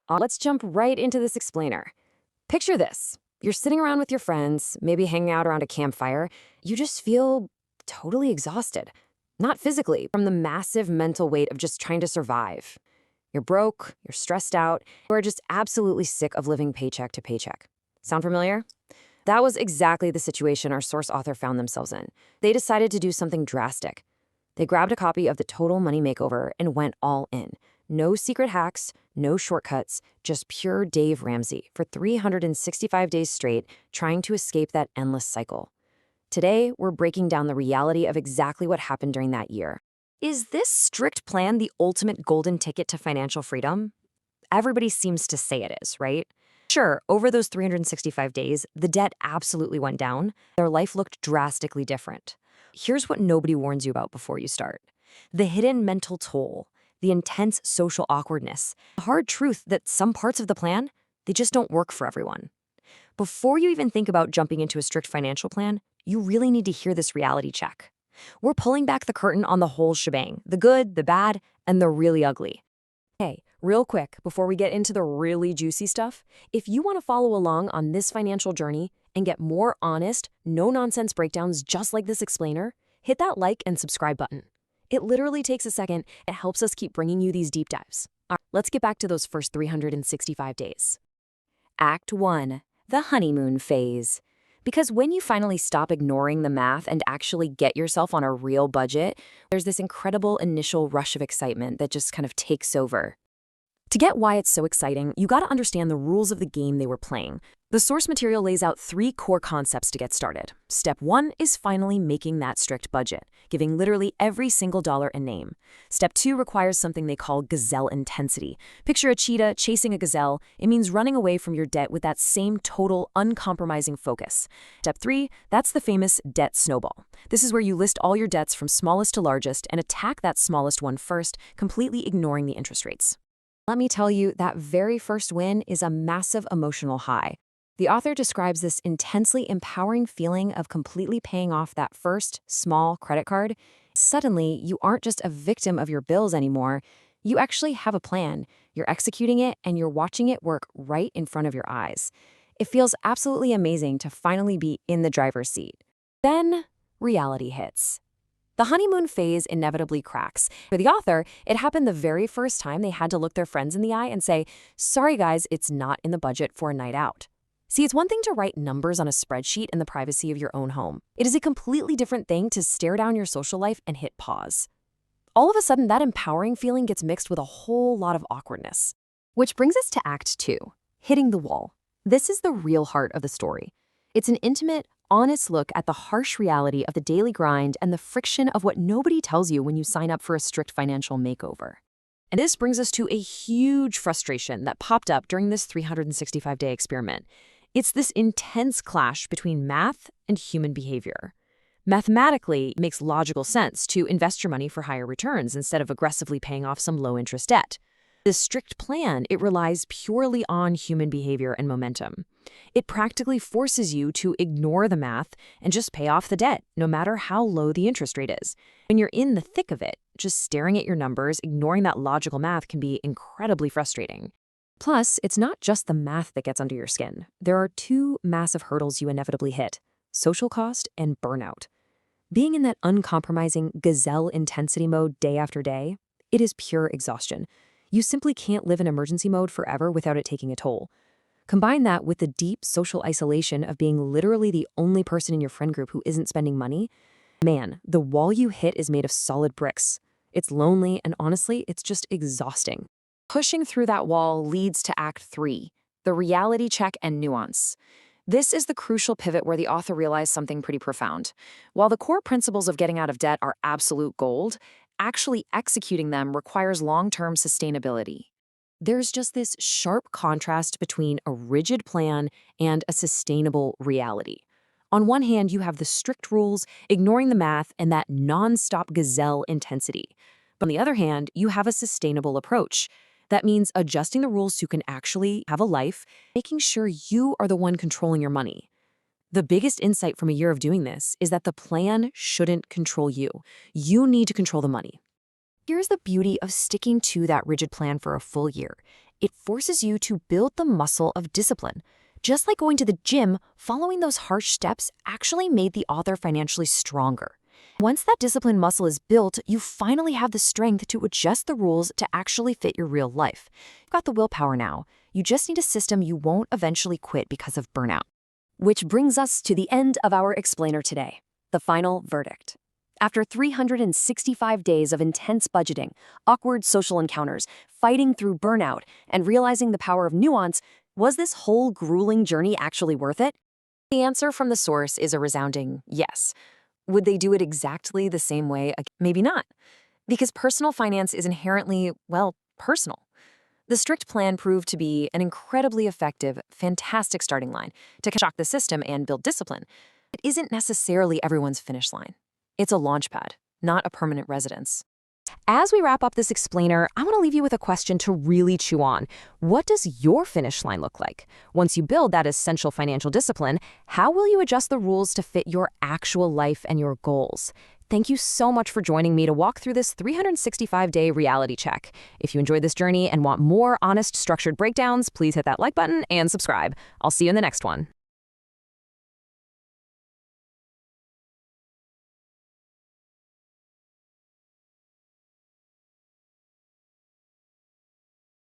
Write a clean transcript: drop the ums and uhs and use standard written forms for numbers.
Let's jump right into this explainer. Picture this. You're sitting around with your friends, maybe hanging out around a campfire. You just feel totally exhausted. Not physically, from the massive mental weight of just trying to survive. You're broke, you're stressed out, you're just absolutely sick of living paycheck to paycheck. Sound familiar? That was exactly the situation our source author found themselves in. They decided to do something drastic. They grabbed a copy of the Total Money Makeover and went all in. No secret hacks, no shortcuts, just pure Dave Ramsey for 365 days straight, trying to escape that endless cycle. Today, we're breaking down the reality of exactly what happened during that year. Is this strict plan the ultimate golden ticket to financial freedom? Everybody seems to say it is, right? Sure, over those 365 days, the debt absolutely went down. Their life looked drastically different. Here's what nobody warns you about before you start. The hidden mental toll, the intense social awkwardness, the hard truth that some parts of the plan, they just don't work for everyone. Before you even think about jumping into a strict financial plan, you really need to hear this reality check. We're pulling back the curtain on the whole shebang, the good, the bad, and the really ugly. Hey, real quick, before we get into the really juicy stuff, if you want to follow along on this financial journey and get more honest, no-nonsense breakdowns just like this explainer, hit that like and subscribe button. It literally takes a second. It helps us keep bringing you these deep dives. All right, let's get back to those first 365 days. Act 1. The honeymoon phase. Because when you finally stop ignoring the math and actually get yourself on a real budget, there's this incredible initial rush of excitement that just kind of takes over. To get why it's so exciting, you got to understand the rules of the game they were playing. The source material lays out 3 core concepts to get started. Step 1 is finally making that strict budget, giving literally every single dollar a name. Step 2 requires something they call gazelle intensity. Picture a cheetah chasing a gazelle. It means running away from your debt with that same total, uncompromising focus. Step 3, that's the famous debt snowball. This is where you list all your debts from smallest to largest and attack that smallest one first, completely ignoring the interest rates. Let me tell you, that very first win is a massive emotional high. The author describes this intensely empowering feeling of completely paying off that first, small credit card. Suddenly, you aren't just a victim of your bills anymore. You actually have a plan, you're executing it, and you're watching it work right in front of your eyes. It feels absolutely amazing to finally be in the driver's seat. Then, reality hits. The honeymoon phase inevitably cracks. For the author, it happened the very first time they had to look their friends in the eye and say, "Sorry guys, it's not in the budget for a night out." See, it's one thing to write numbers on a spreadsheet in the privacy of your own home. It is a completely different thing to stare down your social life and hit pause. All of a sudden, that empowering feeling gets mixed with a whole lot of awkwardness. Which brings us to Act 2, hitting the wall. This is the real heart of the story. It's an intimate, honest look at the harsh reality of the daily grind and the friction of what nobody tells you when you sign up for a strict financial makeover. And this brings us to a huge frustration that popped up during this 365-day experiment. It's this intense clash between math and human behavior. Mathematically, it makes logical sense to invest your money for higher returns instead of aggressively paying off some low-interest debt. This strict plan, it relies purely on human behavior and momentum. It practically forces you to ignore the math and just pay off the debt, no matter how low the interest rate is. When you're in the thick of it, just staring at your numbers, ignoring that logical math can be incredibly frustrating. Plus, it's not just the math that gets under your skin. There are 2 massive hurdles you inevitably hit: social cost and burnout. Being in that uncompromising gazelle intensity mode day after day, it is pure exhaustion. You simply can't live in emergency mode forever without it taking a toll. Combine that with the deep social isolation of being literally the only person in your friend group who isn't spending money. Man, the wall you hit is made of solid bricks. It's lonely, and honestly, it's just exhausting. Pushing through that wall leads to Act 3, the reality check and nuance. This is the crucial pivot where the author realized something pretty profound. While the core principles of getting out of debt are absolute gold, actually executing them requires long-term sustainability. There's just this sharp contrast between a rigid plan and a sustainable reality. On one hand, you have the strict rules, ignoring the math, and that non-stop gazelle intensity. But on the other hand, you have a sustainable approach. That means adjusting the rules so you can actually have a life, making sure you are the one controlling your money. The biggest insight from a year of doing this is that the plan shouldn't control you. You need to control the money. Here's the beauty of sticking to that rigid plan for a full year. It forces you to build the muscle of discipline. Just like going to the gym, following those harsh steps actually made the author financially stronger. Once that discipline muscle is built, you finally have the strength to adjust the rules to actually fit your real life. You've got the willpower now. You just need a system you won't eventually quit because of burnout. Which brings us to the end of our explainer today, the final verdict. After 365 days of intense budgeting, awkward social encounters, fighting through burnout, and realizing the power of nuance, was this whole grueling journey actually worth it? The answer from the source is a resounding yes. Would they do it exactly the same way? Maybe not. Because personal finance is inherently, well, personal. The strict plan proved to be an incredibly effective, fantastic starting line to shock the system and build discipline. It isn't necessarily everyone's finish line. It's a launchpad, not a permanent residence. As we wrap up this explainer, I want to leave you with a question to really chew on. What does your finish line look like? Once you build that essential financial discipline, how will you adjust the rules to fit your actual life and your goals? Thank you so much for joining me to walk through this 365-day reality check. If you enjoyed this journey and want more honest, structured breakdowns, please hit that like button and subscribe. I'll see you in the next one.